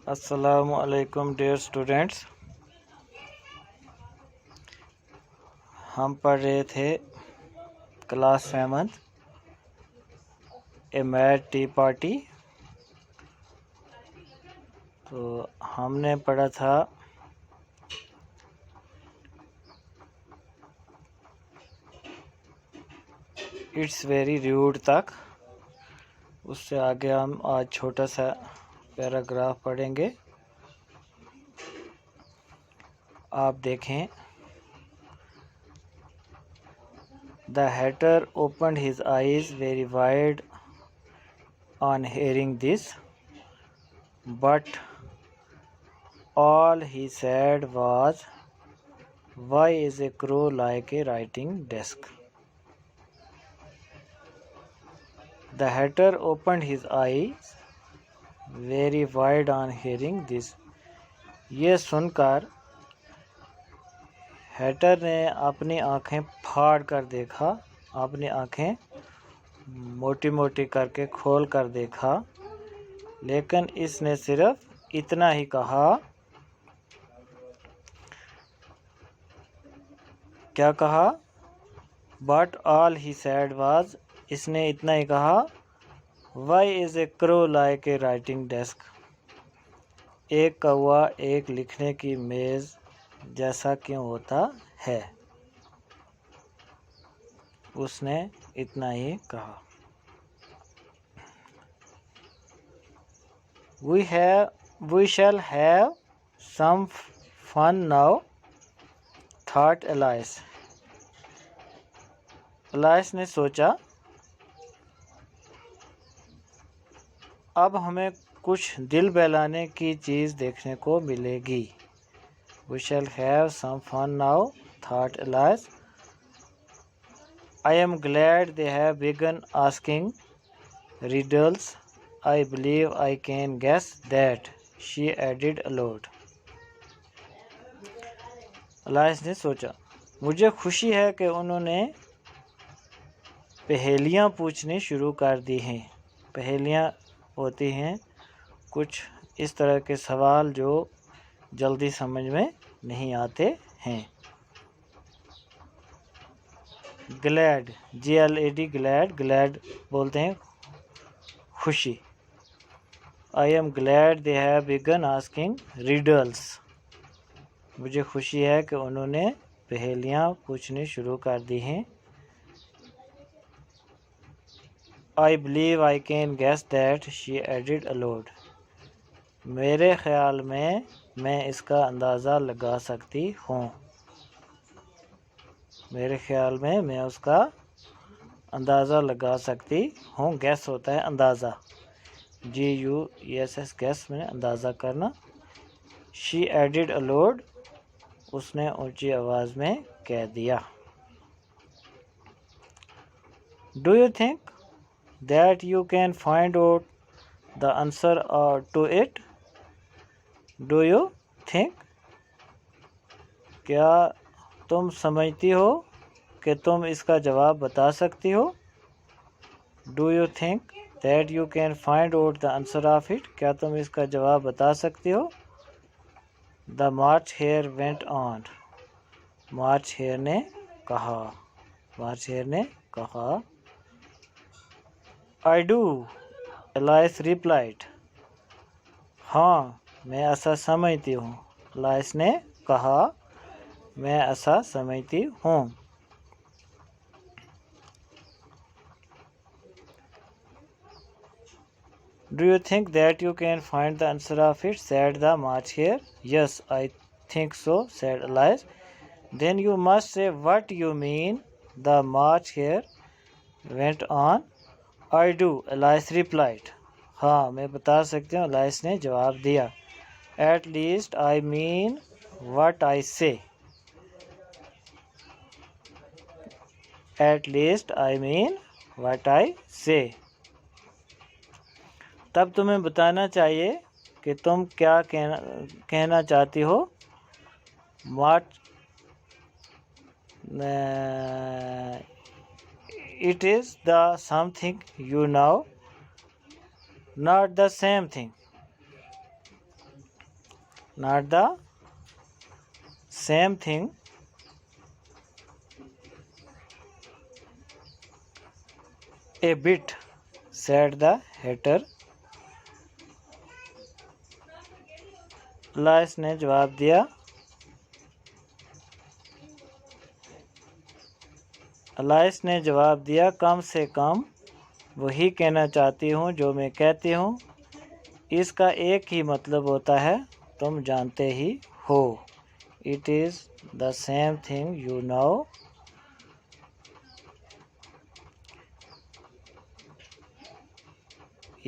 السلام علیکم dear students, ہم پڑھ رہے تھے کلاس 7 اے میڈ ٹی پارٹی۔ تو ہم نے پڑھا تھا اٹس ویری ریوڈ تک۔ اس سے آگے ہم آج چھوٹا سا پیراگراف پڑھیں گے۔ آپ دیکھیں، The hatter opened his eyes very wide on hearing this, but all he said was, "Why is a crow like a writing desk?" The hatter opened his eyes very wide on hearing this. یہ سن کر heater نے اپنی آنکھیں پھاڑ کر دیکھا، اپنی آنکھیں موٹی موٹی کر کے کھول کر دیکھا، لیکن اس نے صرف اتنا ہی کہا۔ کیا کہا؟ But all he said was، اس نے اتنا ہی کہا، Why is a crow like a writing desk؟ ایک کوا ایک لکھنے کی میز جیسا کیوں ہوتا ہے؟ اس نے اتنا ہی کہا۔ We shall have some fun now, thought Alice۔ Alice نے سوچا، اب ہمیں کچھ دل بہلانے کی چیز دیکھنے کو ملے گی۔ We shall have some fun now, thought Alice۔ I am glad they have begun asking riddles. I believe I can guess that, she added aloud۔ Alice نے سوچا، مجھے خوشی ہے کہ انہوں نے پہیلیاں پوچھنی شروع کر دی ہیں۔ پہیلیاں ہوتی ہیں کچھ اس طرح کے سوال جو جلدی سمجھ میں نہیں آتے ہیں۔ گلیڈ، GLAD، گلیڈ بولتے ہیں خوشی۔ I am glad they have begun asking riddles۔ مجھے خوشی ہے کہ انہوں نے پہیلیاں پوچھنی شروع کر دی ہیں۔ I believe I can guess that, she added aloud۔ میرے خیال میں اس کا اندازہ لگا سکتی ہوں۔ میرے خیال میں اس کا اندازہ لگا سکتی ہوں۔ گیس ہوتا ہے اندازہ، GUESS، گیس میں اندازہ کرنا۔ She added aloud، اس نے اونچی آواز میں کہہ دیا۔ Do you think that you can find out the answer to it? Do you think، کیا تم سمجھتی ہو کہ تم اس کا جواب بتا سکتی ہو؟ Do you think that you can find out the answer of it؟ کیا تم اس کا جواب بتا سکتی ہو؟ The March Hare went on، March Hare نے کہا، مارچ ہیئر نے کہا۔ I do، Alice replied۔ ہاں، میں ایسا سمجھتی ہوں، Alice نے کہا، میں ایسا سمجھتی ہوں۔ Do you think that you can find the answer of it? said the March Hare۔ Yes, I think so, said Alice। Then you must say what you mean, the March Hare went on۔ I do، Alice replied۔ ہاں، میں بتا سکتی ہوں، Alice نے جواب دیا۔ At least I mean what I say۔ At least I mean what I say۔ تب تمہیں بتانا چاہیے کہ تم کیا کہنا چاہتی ہو۔ It is the something you know, not the same thing۔ not the same thing a bit, said the hatter. Elias نے جواب دیا. Elias نے جواب دیا کم سے کم وہی کہنا چاہتی ہوں جو میں کہتی ہوں. اس کا ایک ہی مطلب ہوتا ہے تم جانتے ہی ہو. It is the same thing you know.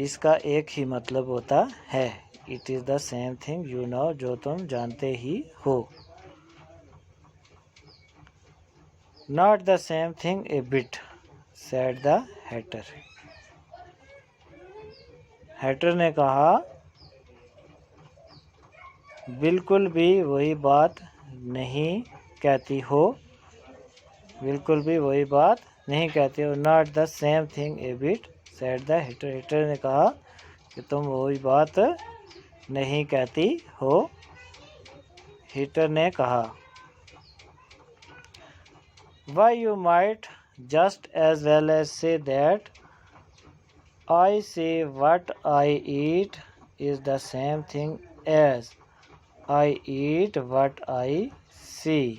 اس کا ایک ہی مطلب ہوتا ہے. It is the same thing you know جو تم جانتے ہی ہو. Not the same thing a bit, said the hatter. hatter نے کہا بالکل بھی وہی بات نہیں کہتی ہو. بالکل بھی وہی بات نہیں کہتی ہو. Not the same thing a bit, said the hatter. hatter نے کہا کہ تم وہی بات نہیں کہتی ہو. hatter نے کہا why you might just as well as say that I say what I eat is the same thing as I eat what I see.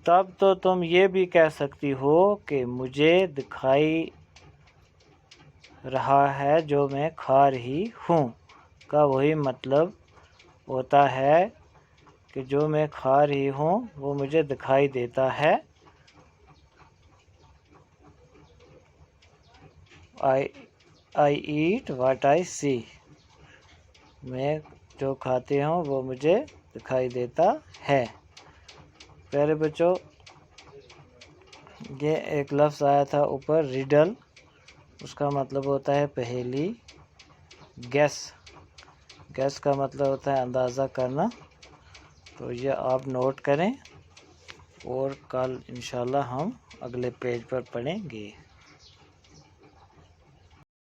تب تو تم یہ بھی کہہ سکتی ہو کہ مجھے دکھائی رہا ہے جو میں کھا رہی ہوں کا وہی مطلب ہوتا ہے کہ جو میں کھا رہی ہوں وہ مجھے دکھائی دیتا ہے. I eat what I see. میں جو کھاتی ہوں وہ مجھے دکھائی دیتا ہے. پیارے بچوں یہ ایک لفظ آیا تھا اوپر ریڈل. اس کا مطلب ہوتا ہے پہیلی. گیس کا مطلب ہوتا ہے اندازہ کرنا. تو یہ آپ نوٹ کریں اور کل انشاءاللہ ہم اگلے پیج پر پڑھیں گے.